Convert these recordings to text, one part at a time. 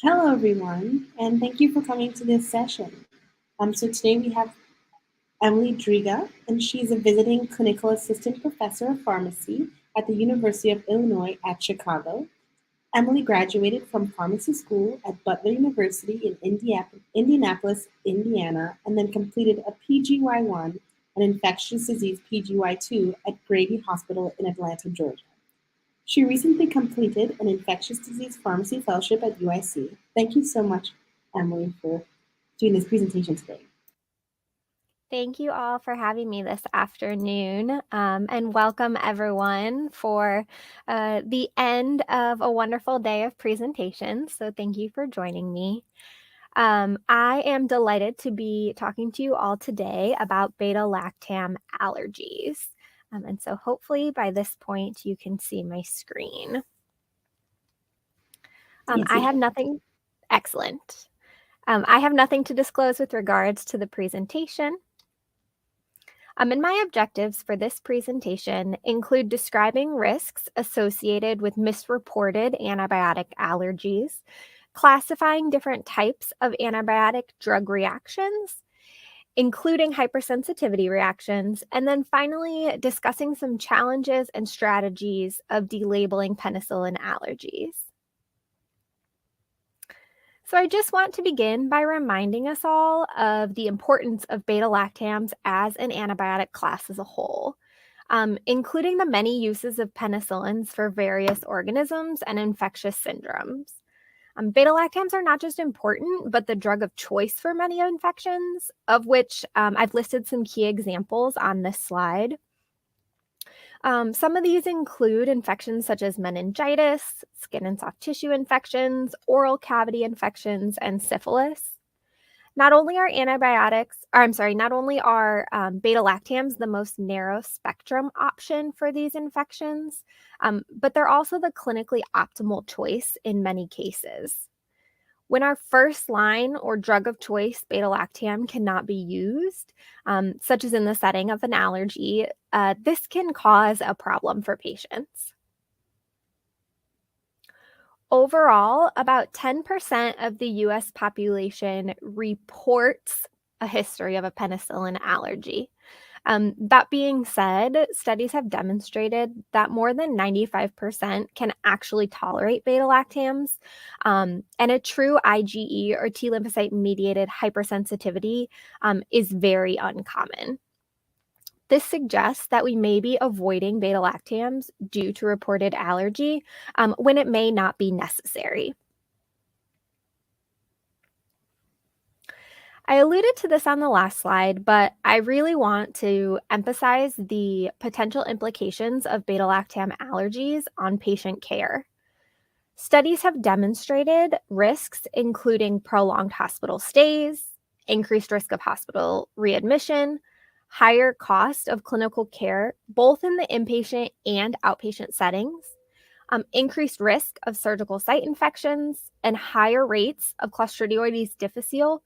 Hello, everyone, and thank you for coming to this session. So today we have Emily Drwiega, and she's a visiting clinical assistant professor of pharmacy at the University of Illinois at Chicago. Emily graduated from pharmacy school at Butler University in Indianapolis, Indiana, and then completed a PGY1 and infectious disease PGY2 at Grady Hospital in Atlanta, Georgia. She recently completed an infectious disease pharmacy fellowship at UIC. Thank you so much, Emily, for doing this presentation today. Thank you all for having me this afternoon, and welcome everyone for the end of a wonderful day of presentations. So thank you for joining me. I am delighted to be talking to you all today about beta-lactam allergies. And so hopefully by this point you can see my screen. I have nothing, excellent. I have nothing to disclose with regards to the presentation. And my objectives for this presentation include describing risks associated with misreported antibiotic allergies, classifying different types of antibiotic drug reactions, including hypersensitivity reactions, and then finally discussing some challenges and strategies of delabeling penicillin allergies. So I just want to begin by reminding us all of the importance of beta-lactams as an antibiotic class as a whole, including the many uses of penicillins for various organisms and infectious syndromes. Beta-lactams are not just important, but the drug of choice for many infections, of which I've listed some key examples on this slide. Some of these include infections such as meningitis, skin and soft tissue infections, oral cavity infections, and syphilis. Not only are beta-lactams the most narrow spectrum option for these infections, but they're also the clinically optimal choice in many cases. When our first line or drug of choice beta-lactam cannot be used, such as in the setting of an allergy, this can cause a problem for patients. Overall, about 10% of the US population reports a history of a penicillin allergy. That being said, studies have demonstrated that more than 95% can actually tolerate beta-lactams, and a true IgE or T lymphocyte-mediated hypersensitivity is very uncommon. This suggests that we may be avoiding beta-lactams due to reported allergy when it may not be necessary. I alluded to this on the last slide, but I really want to emphasize the potential implications of beta-lactam allergies on patient care. Studies have demonstrated risks including prolonged hospital stays, increased risk of hospital readmission, higher cost of clinical care, both in the inpatient and outpatient settings, increased risk of surgical site infections, and higher rates of Clostridioides difficile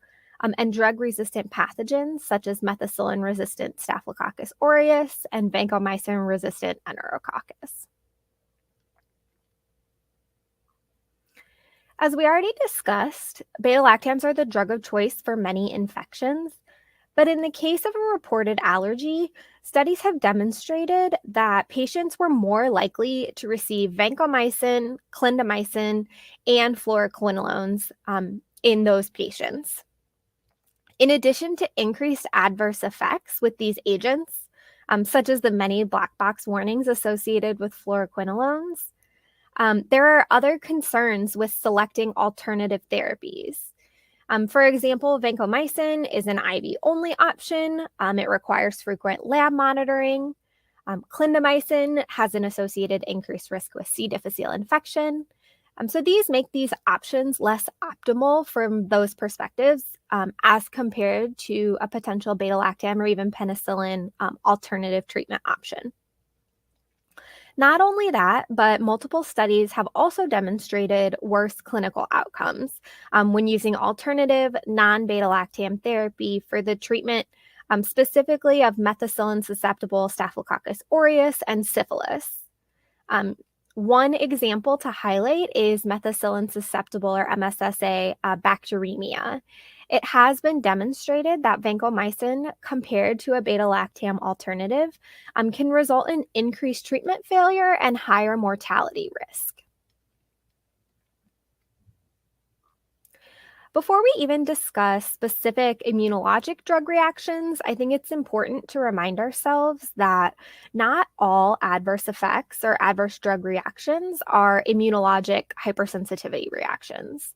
and drug-resistant pathogens such as methicillin-resistant Staphylococcus aureus and vancomycin-resistant Enterococcus. As we already discussed, beta-lactams are the drug of choice for many infections, but in the case of a reported allergy, studies have demonstrated that patients were more likely to receive vancomycin, clindamycin, and fluoroquinolones in those patients. In addition to increased adverse effects with these agents, such as the many black box warnings associated with fluoroquinolones, there are other concerns with selecting alternative therapies. For example, vancomycin is an IV-only option. It requires frequent lab monitoring. Clindamycin has an associated increased risk with C. difficile infection. So these make these options less optimal from those perspectives as compared to a potential beta-lactam or even penicillin alternative treatment option. Not only that, but multiple studies have also demonstrated worse clinical outcomes when using alternative non-beta-lactam therapy for the treatment specifically of methicillin-susceptible Staphylococcus aureus and syphilis. One example to highlight is methicillin susceptible, or MSSA, bacteremia. It has been demonstrated that vancomycin compared to a beta-lactam alternative can result in increased treatment failure and higher mortality risk. Before we even discuss specific immunologic drug reactions, I think it's important to remind ourselves that not all adverse effects or adverse drug reactions are immunologic hypersensitivity reactions.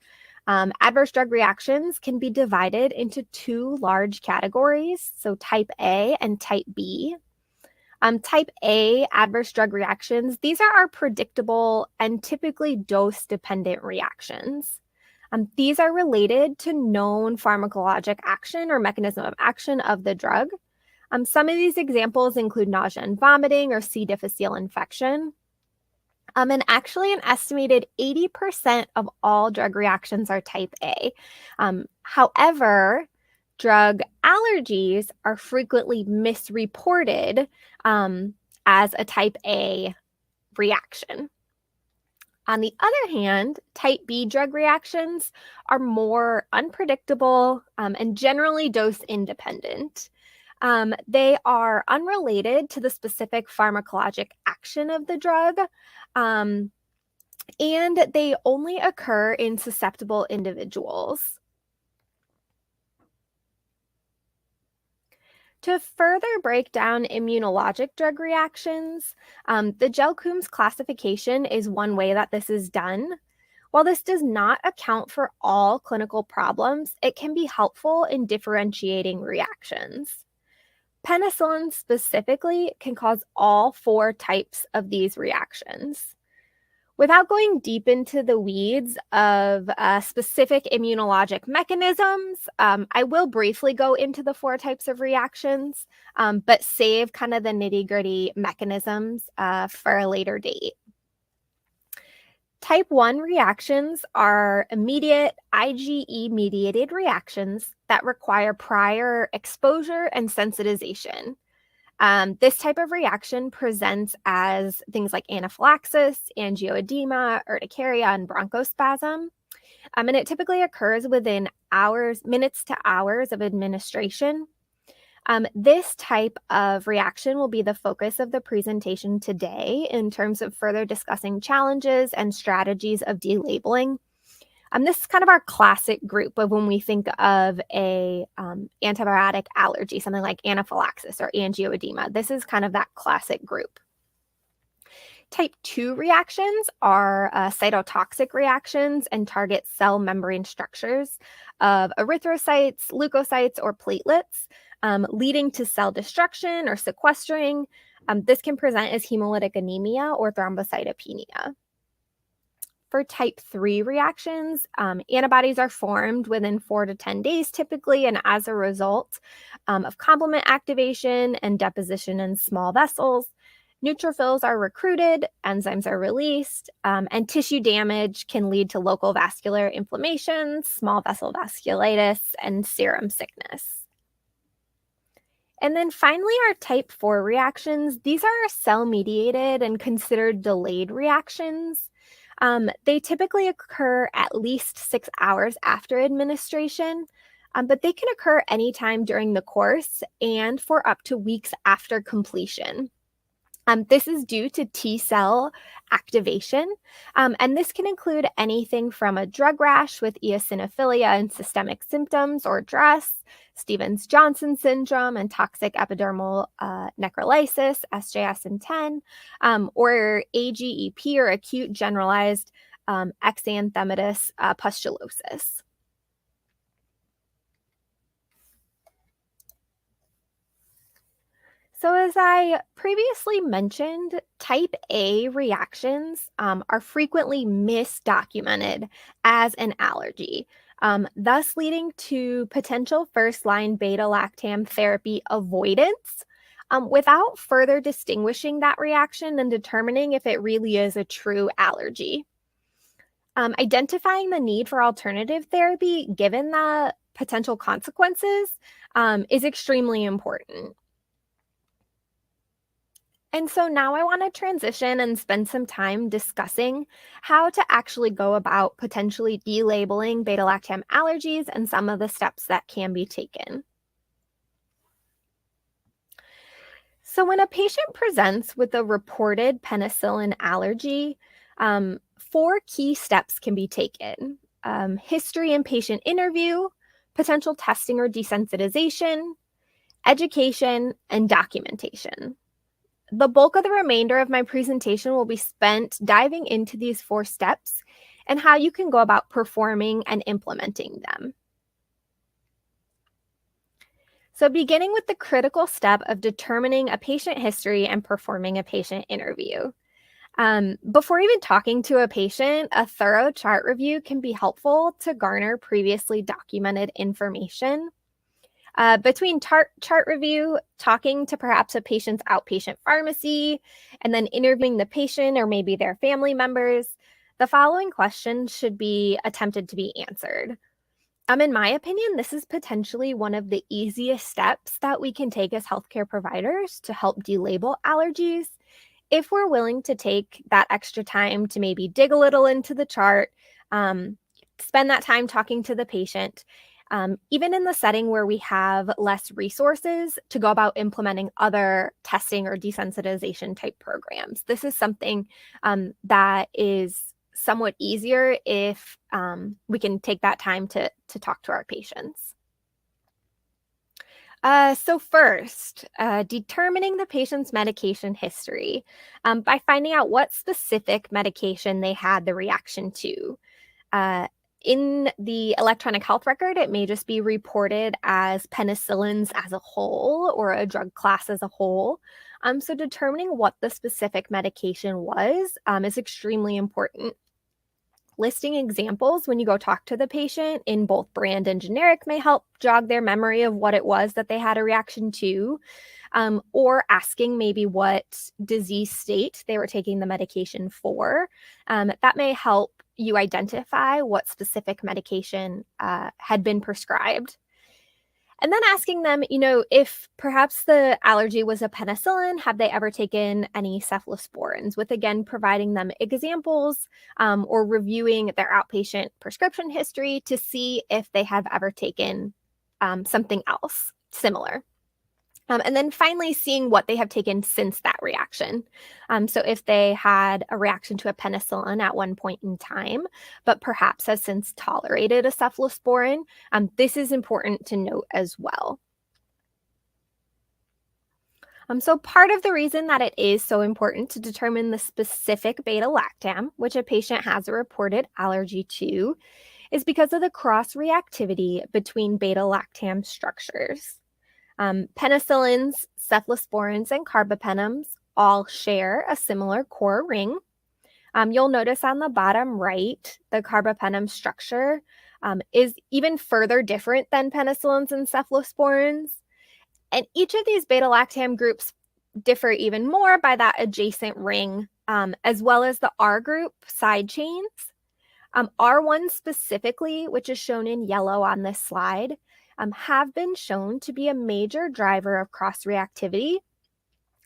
Adverse drug reactions can be divided into two large categories, so type A and type B. Type A adverse drug reactions, these are our predictable and typically dose-dependent reactions. These are related to known pharmacologic action or mechanism of action of the drug. Some of these examples include nausea and vomiting or C. difficile infection. And actually, an estimated 80% of all drug reactions are type A. However, drug allergies are frequently misreported as a type A reaction. On the other hand, type B drug reactions are more unpredictable and generally dose independent. They are unrelated to the specific pharmacologic action of the drug, and they only occur in susceptible individuals. To further break down immunologic drug reactions, the Gell-Coombs classification is one way that this is done. While this does not account for all clinical problems, it can be helpful in differentiating reactions. Penicillin specifically can cause all 4 types of these reactions. Without going deep into the weeds of specific immunologic mechanisms, I will briefly go into the 4 types of reactions, but save kind of the nitty-gritty mechanisms for a later date. Type 1 reactions are immediate IgE-mediated reactions that require prior exposure and sensitization. This type of reaction presents as things like anaphylaxis, angioedema, urticaria, and bronchospasm. And it typically occurs within minutes to hours of administration. This type of reaction will be the focus of the presentation today in terms of further discussing challenges and strategies of delabeling. This is kind of our classic group of when we think of a antibiotic allergy, something like anaphylaxis or angioedema. This is kind of that classic group. Type 2 reactions are cytotoxic reactions and target cell membrane structures of erythrocytes, leukocytes, or platelets, leading to cell destruction or sequestering. This can present as hemolytic anemia or thrombocytopenia. For type 3 reactions, antibodies are formed within 4 to 10 days typically, and as a result of complement activation and deposition in small vessels, neutrophils are recruited, enzymes are released, and tissue damage can lead to local vascular inflammation, small vessel vasculitis, and serum sickness. And then finally, our type 4 reactions. These are cell-mediated and considered delayed reactions. They typically occur at least 6 hours after administration, but they can occur anytime during the course and for up to weeks after completion. This is due to T cell activation, and this can include anything from a drug rash with eosinophilia and systemic symptoms or DRESS, Stevens-Johnson syndrome and toxic epidermal necrolysis, SJS and 10, or AGEP or acute generalized exanthematous pustulosis. So as I previously mentioned, type A reactions are frequently misdocumented as an allergy, thus leading to potential first-line beta-lactam therapy avoidance without further distinguishing that reaction and determining if it really is a true allergy. Identifying the need for alternative therapy, given the potential consequences, is extremely important. And so now I want to transition and spend some time discussing how to actually go about potentially delabeling beta-lactam allergies and some of the steps that can be taken. So when a patient presents with a reported penicillin allergy, 4 key steps can be taken. History and patient interview, potential testing or desensitization, education, and documentation. The bulk of the remainder of my presentation will be spent diving into these 4 steps and how you can go about performing and implementing them. So beginning with the critical step of determining a patient history and performing a patient interview. Before even talking to a patient, a thorough chart review can be helpful to garner previously documented information. Between chart review, talking to perhaps a patient's outpatient pharmacy, and then interviewing the patient or maybe their family members, the following questions should be attempted to be answered. In my opinion, this is potentially one of the easiest steps that we can take as healthcare providers to help delabel allergies if we're willing to take that extra time to maybe dig a little into the chart, spend that time talking to the patient, even in the setting where we have less resources to go about implementing other testing or desensitization type programs. This is something that is somewhat easier if we can take that time to talk to our patients. So first, determining the patient's medication history by finding out what specific medication they had the reaction to. In the electronic health record, it may just be reported as penicillins as a whole or a drug class as a whole. So determining what the specific medication was is extremely important. Listing examples when you go talk to the patient in both brand and generic may help jog their memory of what it was that they had a reaction to, or asking maybe what disease state they were taking the medication for. That may help you identify what specific medication had been prescribed. And then asking them, if perhaps the allergy was a penicillin, have they ever taken any cephalosporins? With again, providing them examples or reviewing their outpatient prescription history to see if they have ever taken something else similar. And then finally, seeing what they have taken since that reaction. So if they had a reaction to a penicillin at one point in time, but perhaps has since tolerated a cephalosporin, this is important to note as well. So part of the reason that it is so important to determine the specific beta-lactam, which a patient has a reported allergy to, is because of the cross-reactivity between beta-lactam structures. Penicillins, cephalosporins, and carbapenems all share a similar core ring. You'll notice on the bottom right, the carbapenem structure is even further different than penicillins and cephalosporins. And each of these beta-lactam groups differ even more by that adjacent ring, as well as the R group side chains. R1 specifically, which is shown in yellow on this slide, have been shown to be a major driver of cross-reactivity.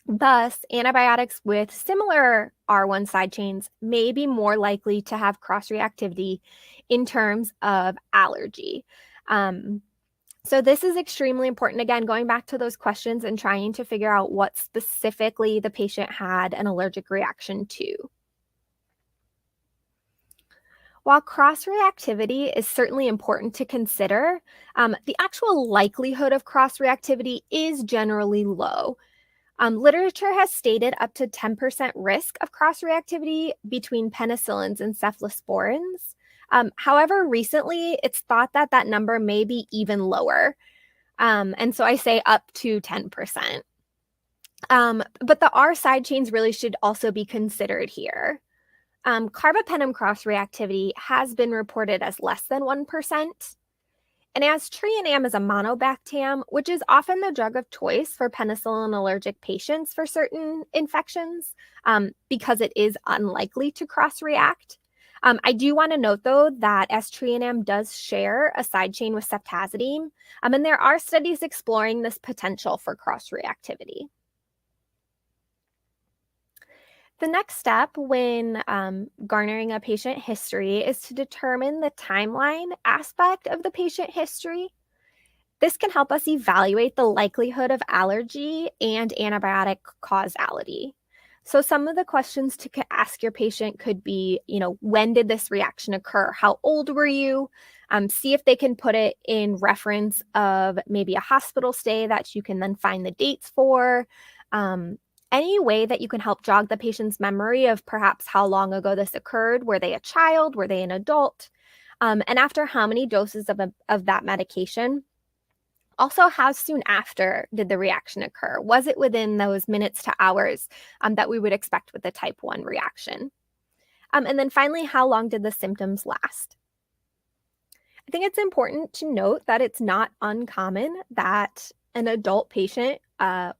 Thus, antibiotics with similar R1 side chains may be more likely to have cross-reactivity in terms of allergy. So this is extremely important, again, going back to those questions and trying to figure out what specifically the patient had an allergic reaction to. While cross-reactivity is certainly important to consider, the actual likelihood of cross-reactivity is generally low. Literature has stated up to 10% risk of cross-reactivity between penicillins and cephalosporins. However, recently it's thought that that number may be even lower. And so I say up to 10%. But the R side chains really should also be considered here. Carbapenem cross-reactivity has been reported as less than 1%. And as Treonam is a monobactam, which is often the drug of choice for penicillin allergic patients for certain infections, because it is unlikely to cross-react. I do want to note, though, that Treonam does share a side chain with ceftazidime, and there are studies exploring this potential for cross-reactivity. The next step when garnering a patient history is to determine the timeline aspect of the patient history. This can help us evaluate the likelihood of allergy and antibiotic causality. So some of the questions to ask your patient could be, when did this reaction occur? How old were you? See if they can put it in reference of maybe a hospital stay that you can then find the dates for. Any way that you can help jog the patient's memory of perhaps how long ago this occurred. Were they a child? Were they an adult? And after how many doses of that medication? Also, how soon after did the reaction occur? Was it within those minutes to hours that we would expect with a type 1 reaction? And then finally, how long did the symptoms last? I think it's important to note that it's not uncommon that an adult patient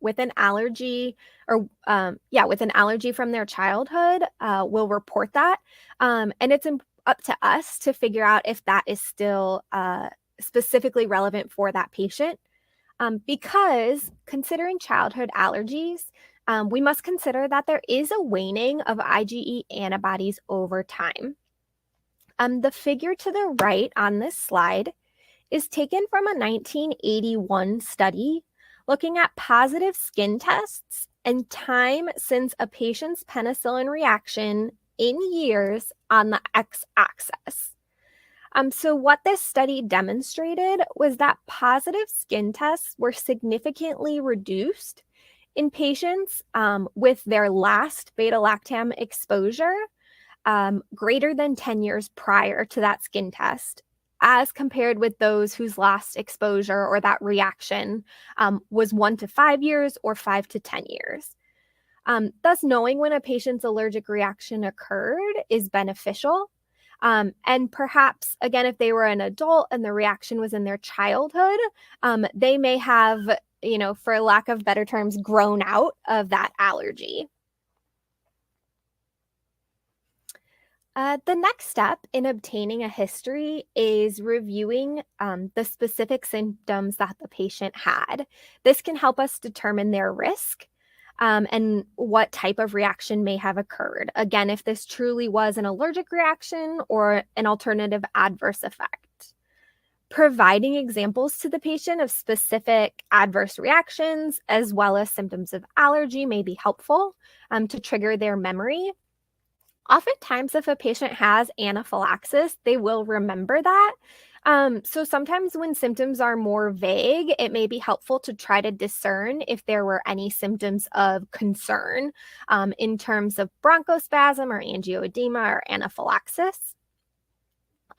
with an allergy with an allergy from their childhood will report that. And it's up to us to figure out if that is still specifically relevant for that patient. Because considering childhood allergies, we must consider that there is a waning of IgE antibodies over time. The figure to the right on this slide is taken from a 1981 study looking at positive skin tests and time since a patient's penicillin reaction in years on the x-axis. So what this study demonstrated was that positive skin tests were significantly reduced in patients with their last beta-lactam exposure greater than 10 years prior to that skin test, as compared with those whose last exposure or that reaction was 1 to 5 years or 5 to 10 years. Thus, knowing when a patient's allergic reaction occurred is beneficial. And perhaps, again, if they were an adult and the reaction was in their childhood, they may have, for lack of better terms, grown out of that allergy. The next step in obtaining a history is reviewing the specific symptoms that the patient had. This can help us determine their risk and what type of reaction may have occurred. Again, if this truly was an allergic reaction or an alternative adverse effect. Providing examples to the patient of specific adverse reactions as well as symptoms of allergy may be helpful to trigger their memory. Oftentimes, if a patient has anaphylaxis, they will remember that. So sometimes when symptoms are more vague, it may be helpful to try to discern if there were any symptoms of concern in terms of bronchospasm or angioedema or anaphylaxis.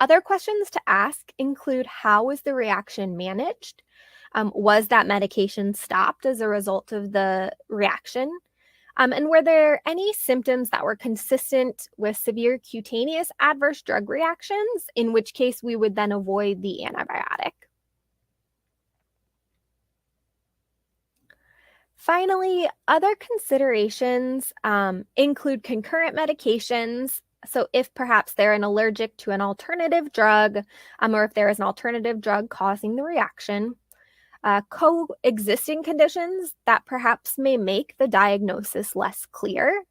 Other questions to ask include, how was the reaction managed? Was that medication stopped as a result of the reaction? And were there any symptoms that were consistent with severe cutaneous adverse drug reactions, in which case we would then avoid the antibiotic? Finally, other considerations include concurrent medications. So if perhaps they're an allergic to an alternative drug, or if there is an alternative drug causing the reaction, coexisting conditions that perhaps may make the diagnosis less clear,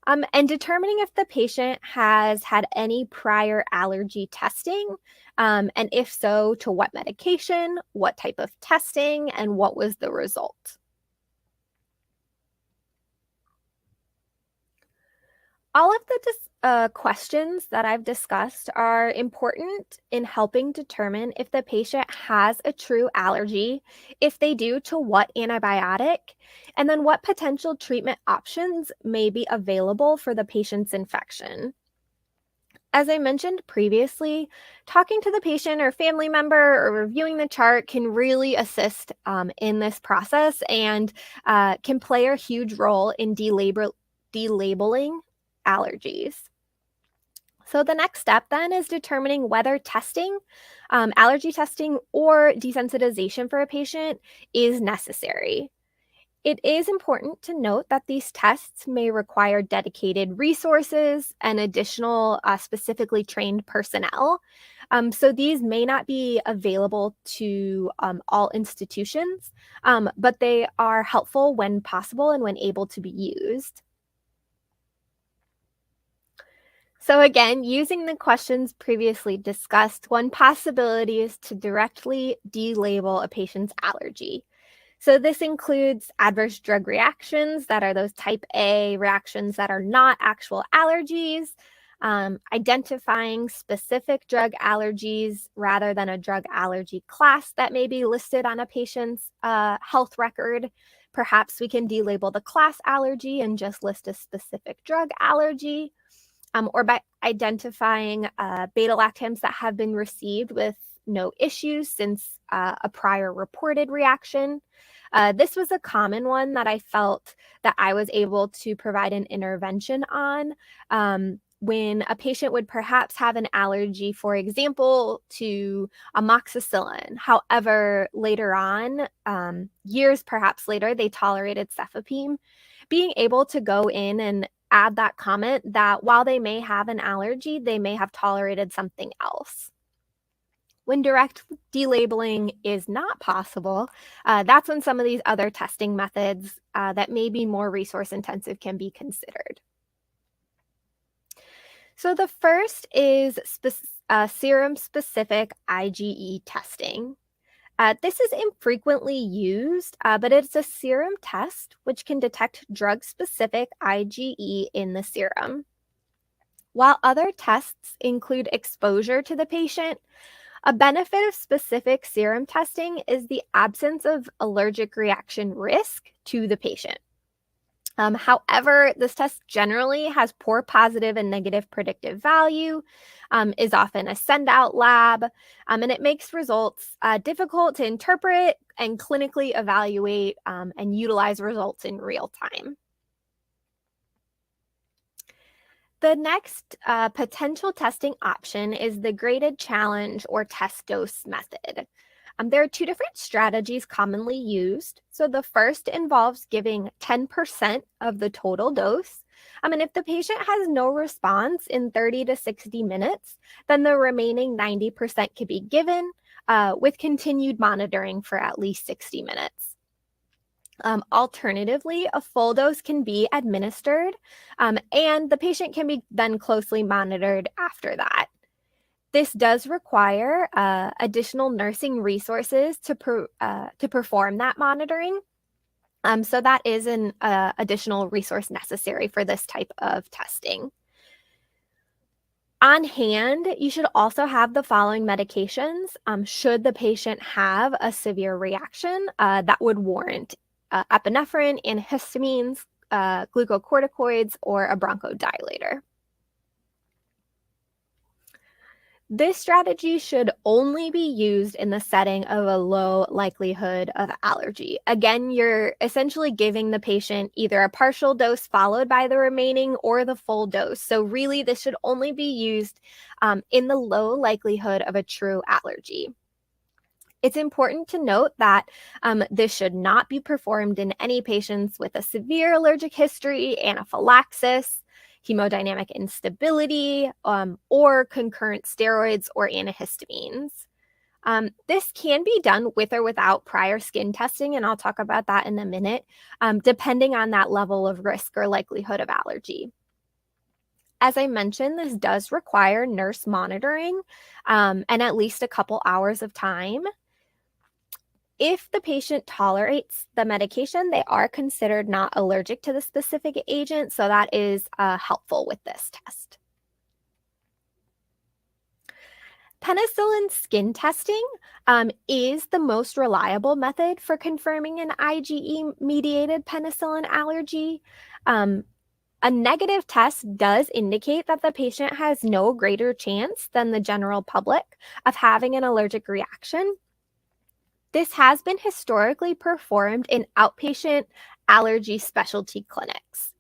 and determining if the patient has had any prior allergy testing, and if so, to what medication, what type of testing, and what was the result. All of the questions that I've discussed are important in helping determine if the patient has a true allergy, if they do, to what antibiotic, and then what potential treatment options may be available for the patient's infection. As I mentioned previously, talking to the patient or family member or reviewing the chart can really assist in this process and can play a huge role in delabeling allergies. So the next step then is determining whether testing, allergy testing or desensitization for a patient is necessary. It is important to note that these tests may require dedicated resources and additional specifically trained personnel. So these may not be available to all institutions, but they are helpful when possible and when able to be used. So again, using the questions previously discussed, one possibility is to directly delabel a patient's allergy. So this includes adverse drug reactions that are those type A reactions that are not actual allergies, identifying specific drug allergies rather than a drug allergy class that may be listed on a patient's health record. Perhaps we can delabel the class allergy and just list a specific drug allergy. Or by identifying beta-lactams that have been received with no issues since a prior reported reaction. This was a common one that I felt that I was able to provide an intervention on when a patient would perhaps have an allergy, for example, to amoxicillin. However, later on, years perhaps later, they tolerated cefepime. Being able to go in and add that comment that while they may have an allergy, they may have tolerated something else. When direct delabeling is not possible, that's when some of these other testing methods that may be more resource intensive can be considered. So the first is serum-specific IgE testing. This is infrequently used, but it's a serum test which can detect drug-specific IgE in the serum. While other tests include exposure to the patient, a benefit of specific serum testing is the absence of allergic reaction risk to the patient. However, this test generally has poor positive and negative predictive value, is often a send-out lab, and it makes results difficult to interpret and clinically evaluate and utilize results in real time. The next potential testing option is the graded challenge or test dose method. There are two different strategies commonly used. So the first involves giving 10% of the total dose. And if the patient has no response in 30 to 60 minutes, then the remaining 90% can be given with continued monitoring for at least 60 minutes. Alternatively, a full dose can be administered and the patient can be then closely monitored after that. This does require additional nursing resources to perform that monitoring. So that is an additional resource necessary for this type of testing. On hand, you should also have the following medications should the patient have a severe reaction that would warrant epinephrine, antihistamines, glucocorticoids, or a bronchodilator. This strategy should only be used in the setting of a low likelihood of allergy. Again, you're essentially giving the patient either a partial dose followed by the remaining or the full dose. So really, this should only be used in the low likelihood of a true allergy. It's important to note that this should not be performed in any patients with a severe allergic history, anaphylaxis, hemodynamic instability, or concurrent steroids or antihistamines. This can be done with or without prior skin testing, and I'll talk about that in a minute, depending on that level of risk or likelihood of allergy. As I mentioned, this does require nurse monitoring and at least a couple hours of time. If the patient tolerates the medication, they are considered not allergic to the specific agent, so that is helpful with this test. Penicillin skin testing is the most reliable method for confirming an IgE-mediated penicillin allergy. A negative test does indicate that the patient has no greater chance than the general public of having an allergic reaction. This has been historically performed in outpatient allergy specialty clinics.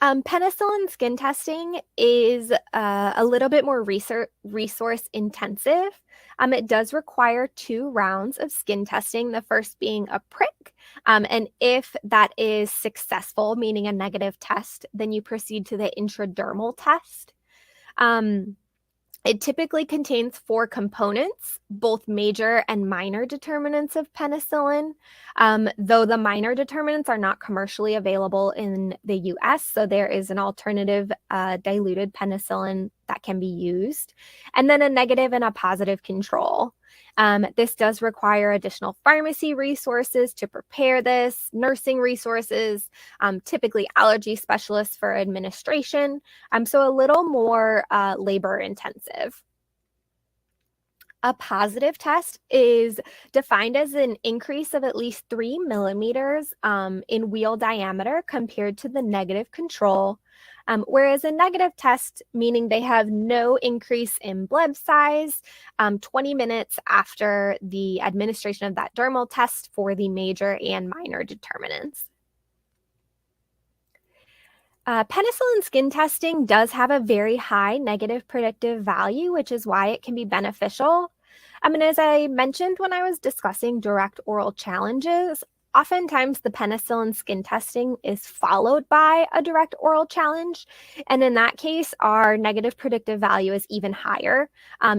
Penicillin skin testing is a little bit more resource intensive. It does require 2 rounds of skin testing, the first being a prick. And if that is successful, meaning a negative test, then you proceed to the intradermal test. It typically contains 4 components, both major and minor determinants of penicillin, though the minor determinants are not commercially available in the US, so there is an alternative diluted penicillin that can be used, and then a negative and a positive control. This does require additional pharmacy resources to prepare this, nursing resources, typically allergy specialists for administration, so a little more labor intensive. A positive test is defined as an increase of at least 3 millimeters in wheel diameter compared to the negative control, whereas a negative test, meaning they have no increase in blood size 20 minutes after the administration of that dermal test for the major and minor determinants. Penicillin skin testing does have a very high negative predictive value, which is why it can be beneficial. And as I mentioned when I was discussing direct oral challenges, oftentimes the penicillin skin testing is followed by a direct oral challenge. And in that case, our negative predictive value is even higher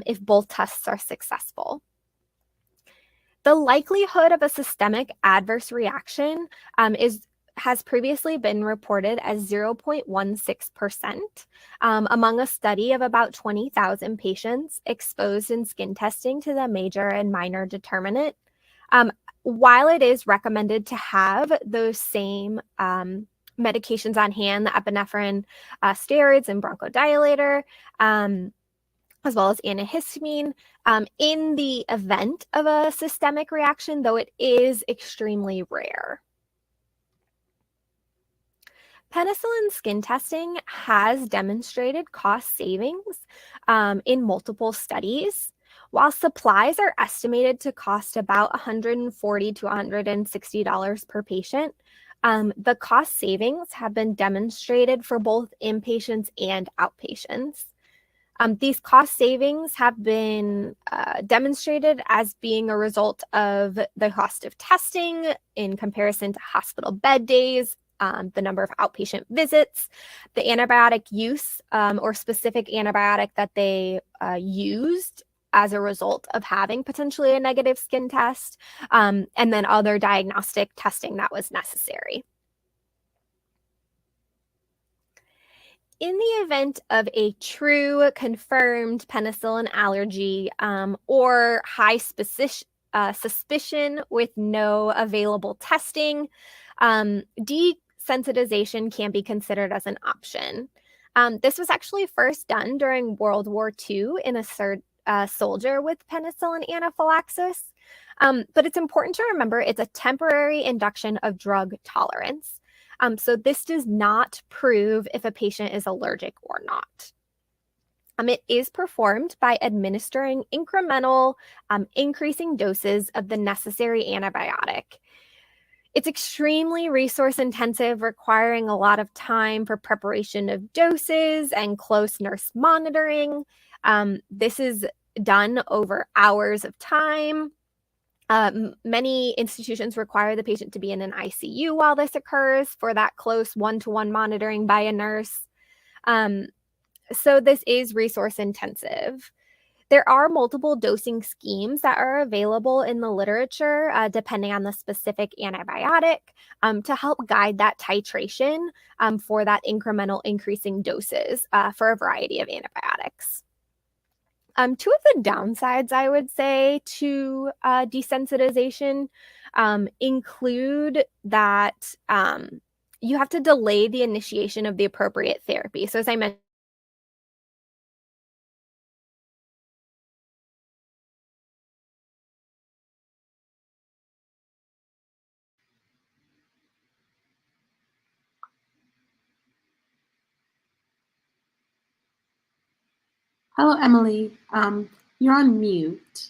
if both tests are successful. The likelihood of a systemic adverse reaction has previously been reported as 0.16% among a study of about 20,000 patients exposed in skin testing to the major and minor determinant. While it is recommended to have those same medications on hand, the epinephrine steroids and bronchodilator, as well as antihistamine, in the event of a systemic reaction, though it is extremely rare. Penicillin skin testing has demonstrated cost savings in multiple studies. While supplies are estimated to cost about $140 to $160 per patient, the cost savings have been demonstrated for both inpatients and outpatients. These cost savings have been demonstrated as being a result of the cost of testing in comparison to hospital bed days, the number of outpatient visits, the antibiotic use or specific antibiotic that they used as a result of having potentially a negative skin test, and then other diagnostic testing that was necessary. In the event of a true confirmed penicillin allergy or high suspicion with no available testing, desensitization can be considered as an option. This was actually first done during World War II in a soldier with penicillin anaphylaxis. But it's important to remember it's a temporary induction of drug tolerance. So this does not prove if a patient is allergic or not. It is performed by administering incremental, increasing doses of the necessary antibiotic. It's extremely resource intensive, requiring a lot of time for preparation of doses and close nurse monitoring. This is done over hours of time. Many institutions require the patient to be in an ICU while this occurs for that close one-to-one monitoring by a nurse. So this is resource intensive. There are multiple dosing schemes that are available in the literature, depending on the specific antibiotic, to help guide that titration for that incremental increasing doses for a variety of antibiotics. Two of the downsides, I would say, to desensitization include that you have to delay the initiation of the appropriate therapy. So as I mentioned, Hello, Emily. You're on mute.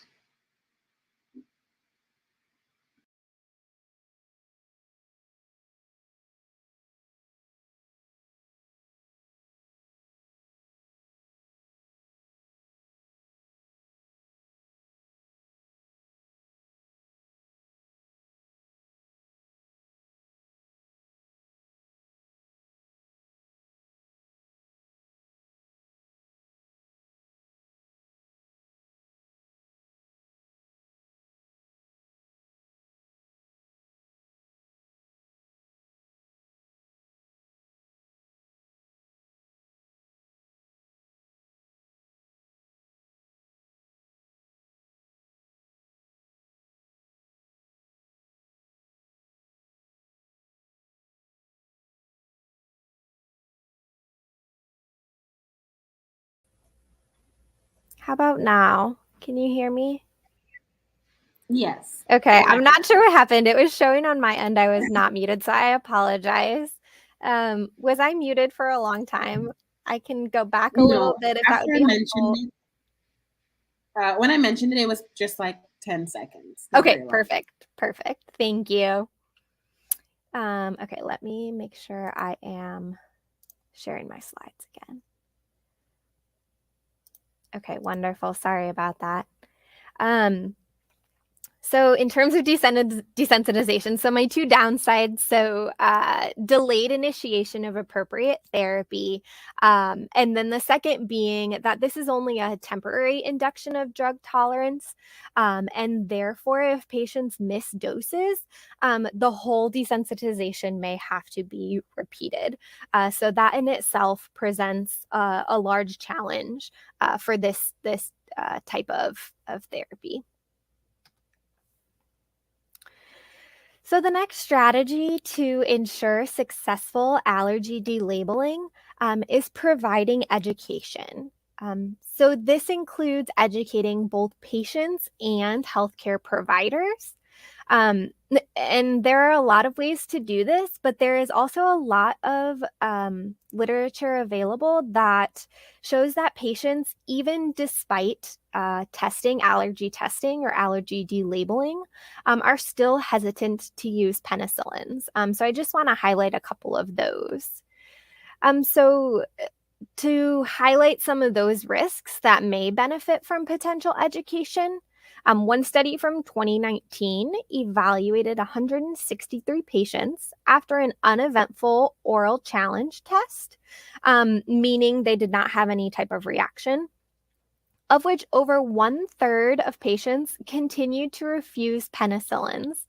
How about now? Can you hear me? Yes. Okay, I'm not sure what happened. It was showing on my end I was not muted, so I apologize. Was I muted for a long time? I can go back a little bit if that would be helpful. When I mentioned it, it was just like 10 seconds. Okay, perfect. Thank you. Okay, let me make sure I am sharing my slides again. Okay, wonderful. Sorry about that. So in terms of desensitization, so my two downsides, delayed initiation of appropriate therapy, and then the second being that this is only a temporary induction of drug tolerance, and therefore if patients miss doses, the whole desensitization may have to be repeated. So that in itself presents a large challenge for this type of therapy. So the next strategy to ensure successful allergy delabeling is providing education. So this includes educating both patients and healthcare providers. And there are a lot of ways to do this, but there is also a lot of literature available that shows that patients, even despite allergy testing or allergy delabeling, are still hesitant to use penicillins. So I just want to highlight a couple of those. To highlight some of those risks that may benefit from potential education, one study from 2019 evaluated 163 patients after an uneventful oral challenge test, meaning they did not have any type of reaction, of which over 1/3 of patients continued to refuse penicillins.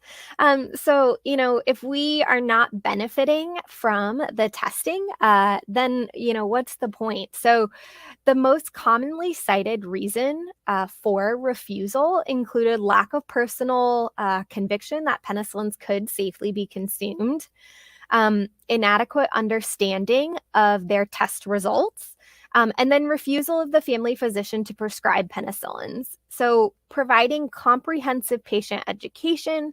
So, if we are not benefiting from the testing, then, what's the point? So the most commonly cited reason for refusal included lack of personal conviction that penicillins could safely be consumed, inadequate understanding of their test results, and then refusal of the family physician to prescribe penicillins. So providing comprehensive patient education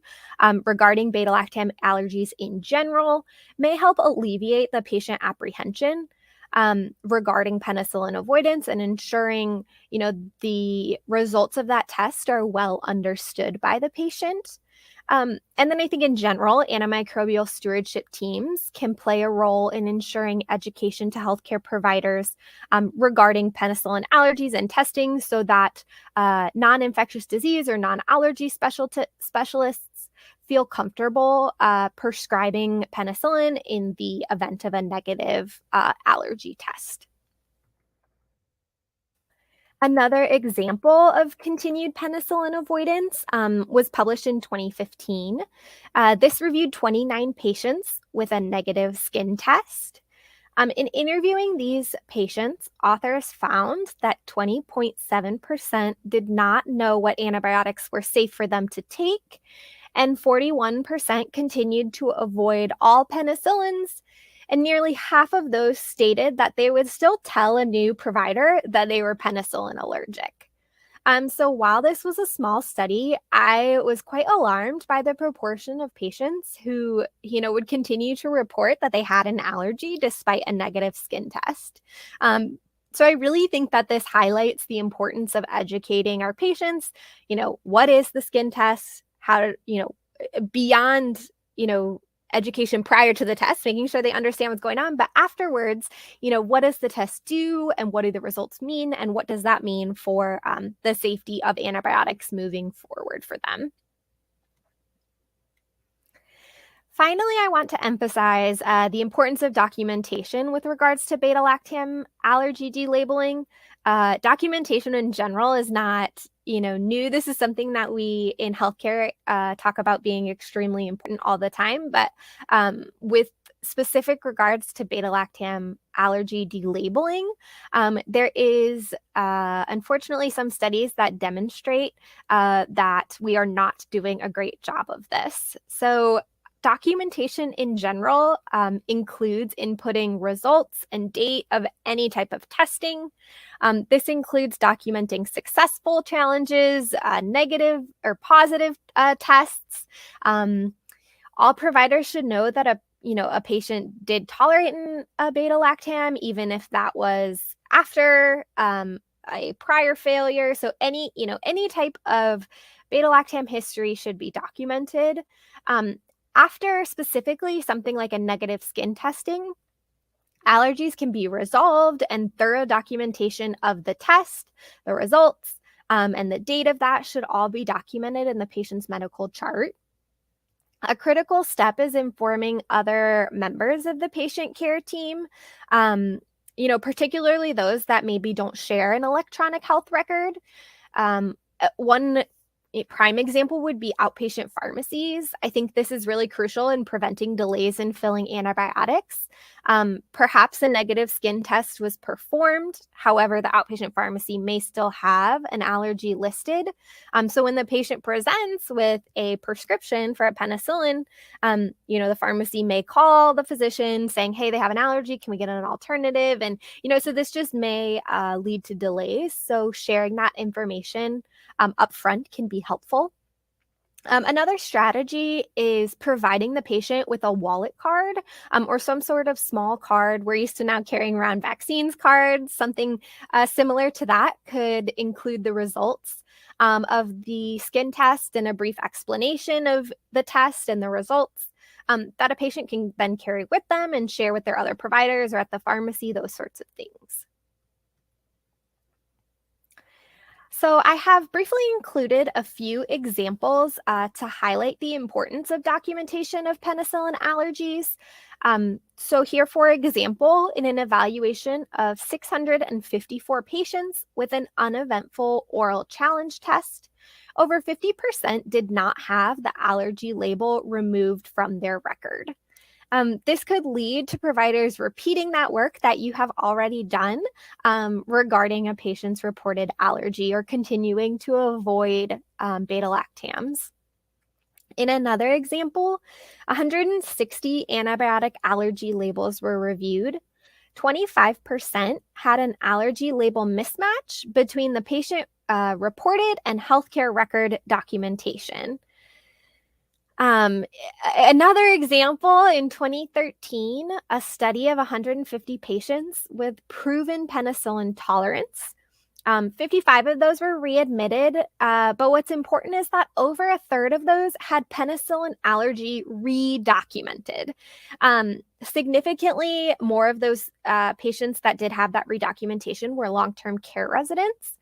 regarding beta-lactam allergies in general may help alleviate the patient apprehension regarding penicillin avoidance and ensuring, the results of that test are well understood by the patient. And then I think in general, antimicrobial stewardship teams can play a role in ensuring education to healthcare providers regarding penicillin allergies and testing so that non-infectious disease or non-allergy specialists feel comfortable prescribing penicillin in the event of a negative allergy test. Another example of continued penicillin avoidance was published in 2015. This reviewed 29 patients with a negative skin test. In interviewing these patients, authors found that 20.7% did not know what antibiotics were safe for them to take, and 41% continued to avoid all penicillins, and nearly half of those stated that they would still tell a new provider that they were penicillin allergic. So while this was a small study, I was quite alarmed by the proportion of patients who, would continue to report that they had an allergy despite a negative skin test. So I really think that this highlights the importance of educating our patients, what is the skin test, how to, beyond, education prior to the test, making sure they understand what's going on. But afterwards, what does the test do and what do the results mean? And what does that mean for the safety of antibiotics moving forward for them? Finally, I want to emphasize the importance of documentation with regards to beta-lactam allergy delabeling. Documentation in general is not, new. This is something that we in healthcare talk about being extremely important all the time. But with specific regards to beta-lactam allergy delabeling, there is unfortunately some studies that demonstrate that we are not doing a great job of this. So documentation in general includes inputting results and date of any type of testing. This includes documenting successful challenges, negative or positive tests. All providers should know that a patient did tolerate a beta-lactam, even if that was after a prior failure. So any type of beta-lactam history should be documented. After specifically something like a negative skin testing, allergies can be resolved, and thorough documentation of the test, the results, and the date of that should all be documented in the patient's medical chart. A critical step is informing other members of the patient care team, particularly those that maybe don't share an electronic health record. One prime example would be outpatient pharmacies. I think this is really crucial in preventing delays in filling antibiotics. Perhaps a negative skin test was performed. However, the outpatient pharmacy may still have an allergy listed. So when the patient presents with a prescription for a penicillin, the pharmacy may call the physician saying, hey, they have an allergy. Can we get an alternative? And, so this just may lead to delays. So sharing that information upfront can be helpful. Another strategy is providing the patient with a wallet card or some sort of small card. We're used to now carrying around vaccines cards. Something similar to that could include the results of the skin test and a brief explanation of the test and the results that a patient can then carry with them and share with their other providers or at the pharmacy, those sorts of things. So I have briefly included a few examples to highlight the importance of documentation of penicillin allergies. So here, for example, in an evaluation of 654 patients with an uneventful oral challenge test, over 50% did not have the allergy label removed from their record. This could lead to providers repeating that work that you have already done regarding a patient's reported allergy or continuing to avoid beta-lactams. In another example, 160 antibiotic allergy labels were reviewed. 25% had an allergy label mismatch between the patient reported and healthcare record documentation. Another example, in 2013, a study of 150 patients with proven penicillin tolerance. 55 of those were readmitted, but what's important is that over a third of those had penicillin allergy redocumented. Significantly more of those patients that did have that redocumentation were long-term care residents.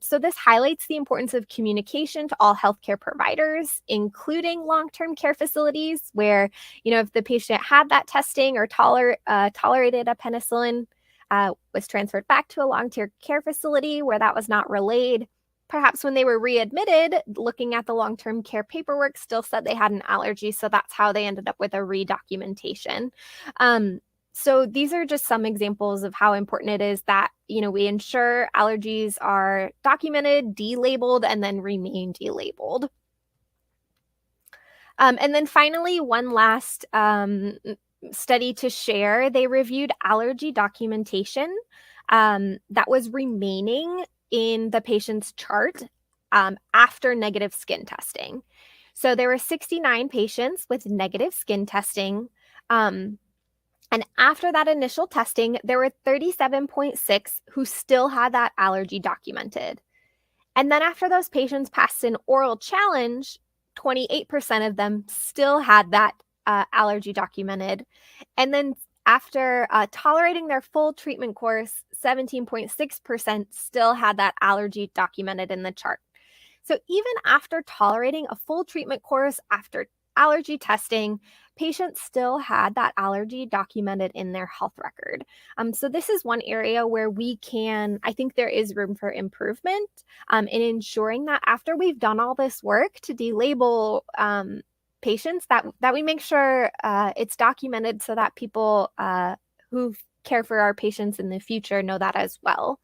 So this highlights the importance of communication to all healthcare providers, including long-term care facilities, where, if the patient had that testing or tolerated a penicillin, was transferred back to a long-term care facility where that was not relayed. Perhaps when they were readmitted, looking at the long-term care paperwork still said they had an allergy, so that's how they ended up with a redocumentation. So these are just some examples of how important it is that, we ensure allergies are documented, delabeled, and then remain delabeled. And then finally, one last study to share. They reviewed allergy documentation that was remaining in the patient's chart after negative skin testing. So there were 69 patients with negative skin testing. And after that initial testing, there were 37.6 who still had that allergy documented. And then after those patients passed an oral challenge, 28% of them still had that allergy documented. And then after tolerating their full treatment course, 17.6% still had that allergy documented in the chart. So even after tolerating a full treatment course, after allergy testing, patients still had that allergy documented in their health record. So this is one area where I think there is room for improvement in ensuring that after we've done all this work to delabel patients, that we make sure it's documented so that people who care for our patients in the future know that as well.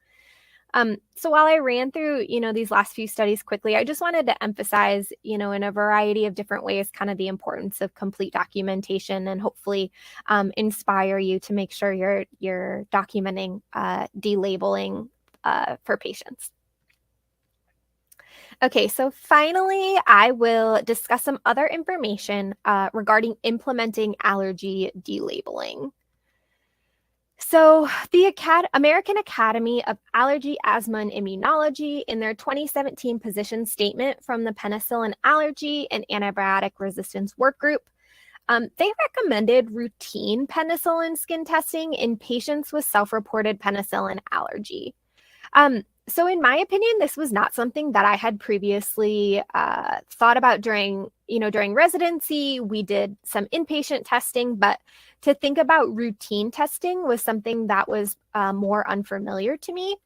So while I ran through, these last few studies quickly, I just wanted to emphasize, in a variety of different ways, kind of the importance of complete documentation and hopefully inspire you to make sure you're documenting delabeling for patients. Okay, so finally, I will discuss some other information regarding implementing allergy delabeling. So the American Academy of Allergy, Asthma, and Immunology, in their 2017 position statement from the Penicillin Allergy and Antibiotic Resistance Work Group, they recommended routine penicillin skin testing in patients with self-reported penicillin allergy. So in my opinion, this was not something that I had previously thought about during residency. We did some inpatient testing, but to think about routine testing was something that was more unfamiliar to me.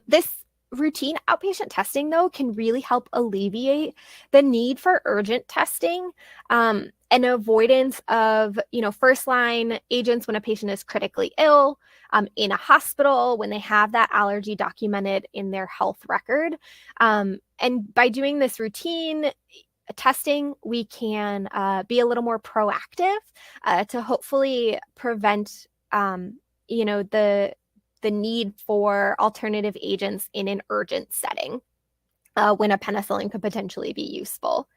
This routine outpatient testing, though, can really help alleviate the need for urgent testing and avoidance of, first-line agents when a patient is critically ill, in a hospital, when they have that allergy documented in their health record. And by doing this routine testing, we can be a little more proactive to hopefully prevent, the need for alternative agents in an urgent setting when a penicillin could potentially be useful.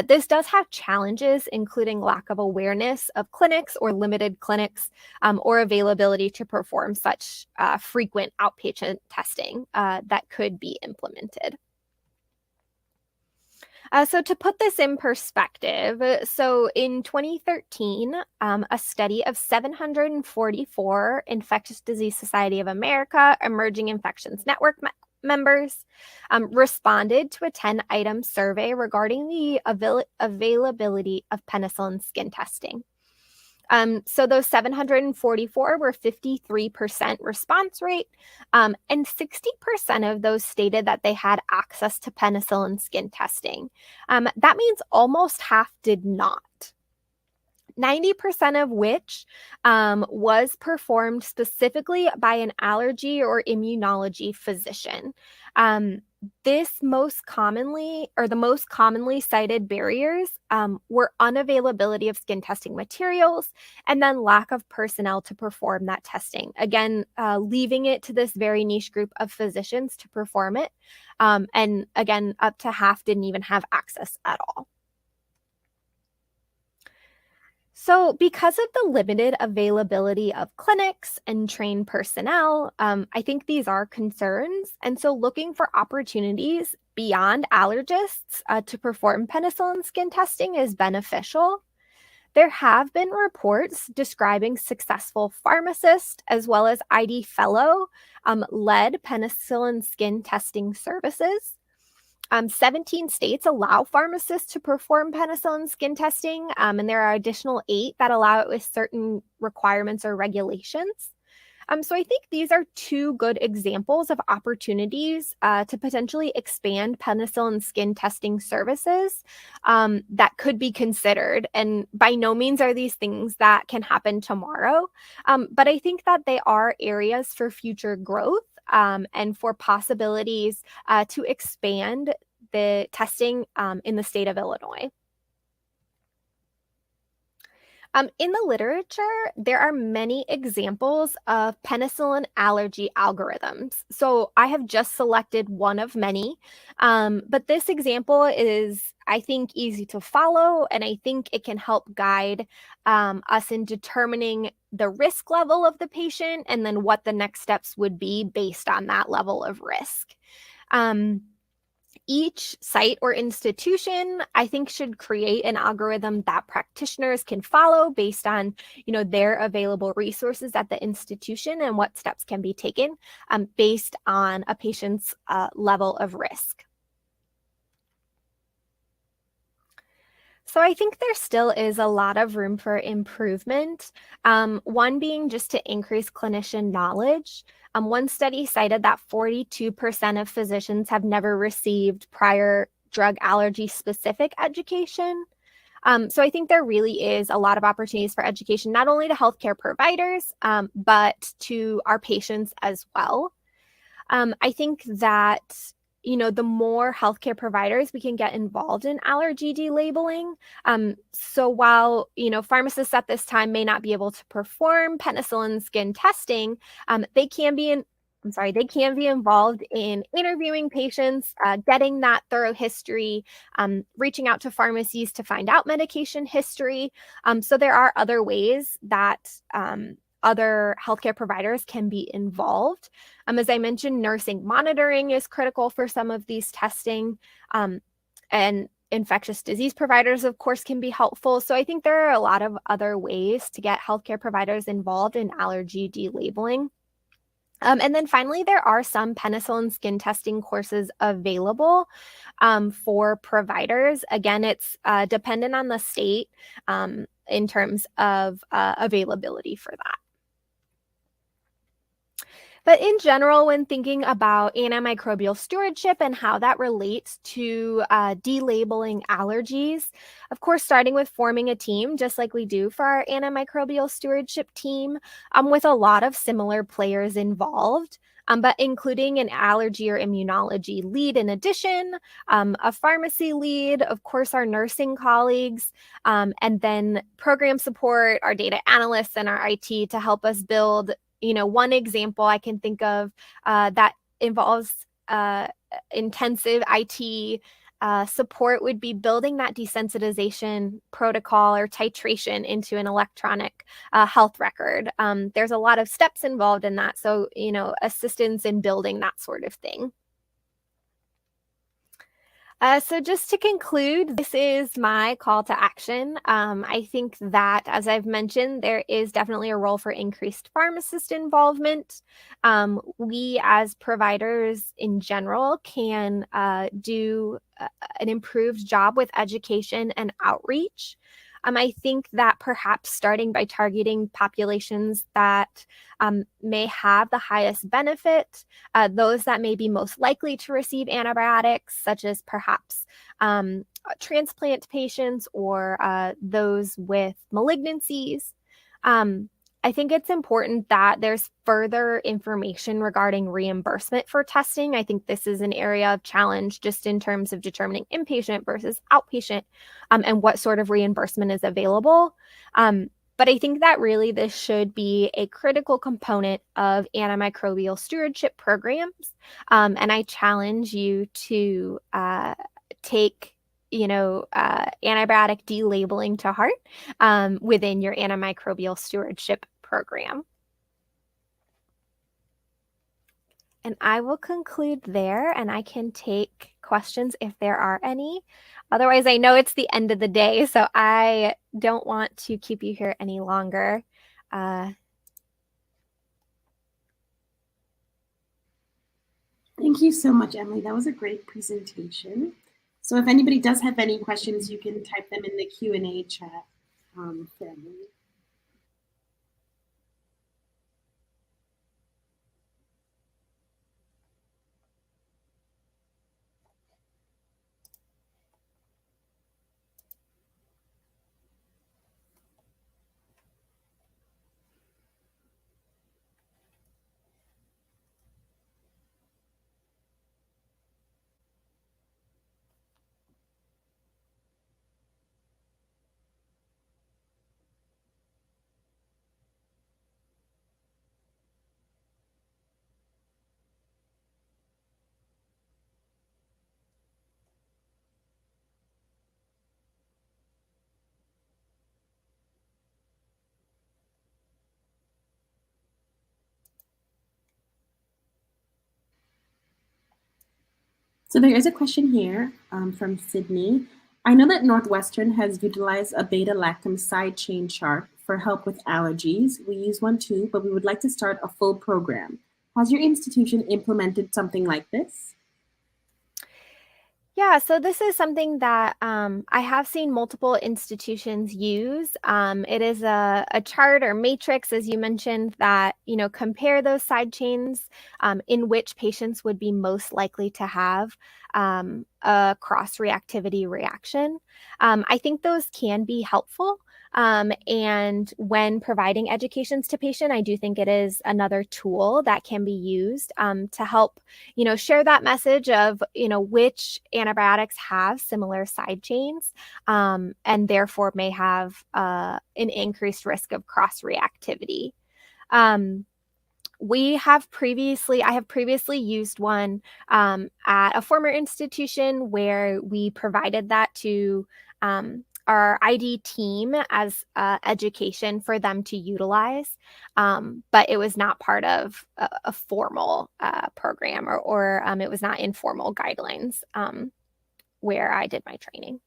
This does have challenges, including lack of awareness of clinics or limited clinics or availability to perform such frequent outpatient testing that could be implemented. So to put this in perspective, so in 2013, a study of 744 Infectious Disease Society of America Emerging Infections Network members responded to a 10-item survey regarding the availability of penicillin skin testing. So those 744 were 53% response rate, and 60% of those stated that they had access to penicillin skin testing. That means almost half did not. 90% of which was performed specifically by an allergy or immunology physician. The most commonly cited barriers were unavailability of skin testing materials and then lack of personnel to perform that testing. Again, leaving it to this very niche group of physicians to perform it. And again, up to half didn't even have access at all. So because of the limited availability of clinics and trained personnel, I think these are concerns. And so looking for opportunities beyond allergists to perform penicillin skin testing is beneficial. There have been reports describing successful pharmacists as well as ID fellow led penicillin skin testing services. 17 states allow pharmacists to perform penicillin skin testing, and there are additional 8 that allow it with certain requirements or regulations. So I think these are 2 good examples of opportunities to potentially expand penicillin skin testing services that could be considered. And by no means are these things that can happen tomorrow, but I think that they are areas for future growth and for possibilities to expand the testing in the state of Illinois. In the literature, there are many examples of penicillin allergy algorithms. So I have just selected one of many, but this example is, I think, easy to follow, and I think it can help guide us in determining the risk level of the patient and then what the next steps would be based on that level of risk. Each site or institution, I think, should create an algorithm that practitioners can follow based on, their available resources at the institution and what steps can be taken based on a patient's level of risk. So I think there still is a lot of room for improvement. One being just to increase clinician knowledge. One study cited that 42% of physicians have never received prior drug allergy specific education. So I think there really is a lot of opportunities for education, not only to healthcare providers, but to our patients as well. I think that the more healthcare providers we can get involved in allergy delabeling. So while, pharmacists at this time may not be able to perform penicillin skin testing, they can be involved in interviewing patients, getting that thorough history, reaching out to pharmacies to find out medication history. So there are other ways that other healthcare providers can be involved. As I mentioned, nursing monitoring is critical for some of these testing, and infectious disease providers, of course, can be helpful. So I think there are a lot of other ways to get healthcare providers involved in allergy delabeling. And then finally, there are some penicillin skin testing courses available for providers. Again, it's dependent on the state in terms of availability for that. But in general, when thinking about antimicrobial stewardship and how that relates to delabeling allergies, of course, starting with forming a team, just like we do for our antimicrobial stewardship team, with a lot of similar players involved. But including an allergy or immunology lead in addition, a pharmacy lead, of course, our nursing colleagues, and then program support, our data analysts, and our IT to help us build. One example I can think of that involves intensive IT support would be building that desensitization protocol or titration into an electronic health record. There's a lot of steps involved in that, so assistance in building that sort of thing. So just to conclude, this is my call to action. I think that, as I've mentioned, there is definitely a role for increased pharmacist involvement. We as providers in general can do an improved job with education and outreach. I think that perhaps starting by targeting populations that may have the highest benefit, those that may be most likely to receive antibiotics, such as perhaps transplant patients or those with malignancies. I think it's important that there's further information regarding reimbursement for testing. I think this is an area of challenge just in terms of determining inpatient versus outpatient and what sort of reimbursement is available. But I think that really this should be a critical component of antimicrobial stewardship programs. And I challenge you to take antibiotic delabeling to heart within your antimicrobial stewardship program. And I will conclude there, and I can take questions if there are any. Otherwise, I know it's the end of the day, so I don't want to keep you here any longer. Thank you so much, Emily. That was a great presentation. So if anybody does have any questions, you can type them in the Q&A chat for Emily. So there is a question here from Sydney. I know that Northwestern has utilized a beta-lactam side chain chart for help with allergies. We use one too, but we would like to start a full program. Has your institution implemented something like this? Yeah, so this is something that I have seen multiple institutions use. It is a chart or matrix, as you mentioned, that compare those side chains in which patients would be most likely to have a cross-reactivity reaction. I think those can be helpful. And when providing educations to patient, I do think it is another tool that can be used to help, share that message of, which antibiotics have similar side chains and therefore may have an increased risk of cross-reactivity. I have previously used one at a former institution where we provided that to our ID team as education for them to utilize, but it was not part of a formal program or it was not in formal guidelines where I did my training.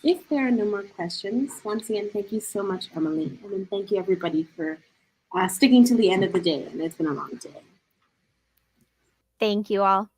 If there are no more questions, once again, thank you so much, Emily. And then thank you, everybody, for sticking to the end of the day. And it's been a long day. Thank you all.